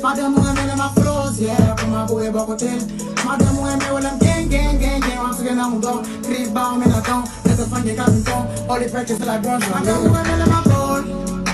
Madam, I'm my flows, yeah, from my boy Bocotel. Madam, I'm gang, once again, I'm going to creep bomb in a town, let the funny come all the practice that I brought. Madam, I'm my flows,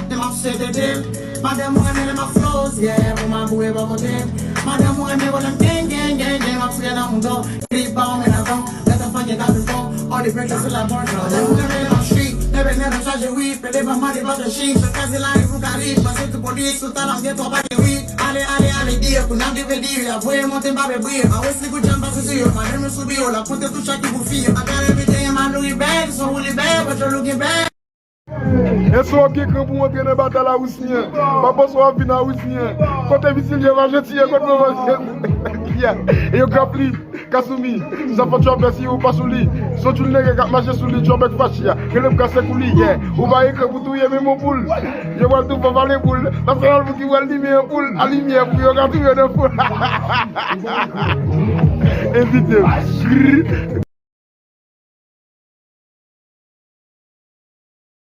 them upset the deal. Madam, I'm my flows, yeah, from my boy Bocotel. Madam, I'm gang, once again, I'm going to creep bomb in a town, let the funny come all the practice that I brought. Madam, I'm my street. Never charge a week, but never money about the sheep. The Casilani who got it, but the police to tell us get to buy a week. Ale, dear, could not be ready. I wear more than Bobby Beer. I was good jump to see you. My name is Subiola. Put the two shaki feel. I got everything in my Louis bag, so really bad, but you're looking bad. E sou aqui que eu vou entrar na batalha russienne. Papa sou a final russienne. Quand tu visites les Argentins, quand tu vas et au Capli, Kasumi, ça fait tu as perçu ou pas sous lit. So tu n'es que marcher sous lit, tu as mettre fachia. Que le casse coulis, ou va y que vous touillez même au boule. Je vois tout pour les boules. Parce que vous qui voulez allumer un boule, allumer pour regarder le boule. Invitez.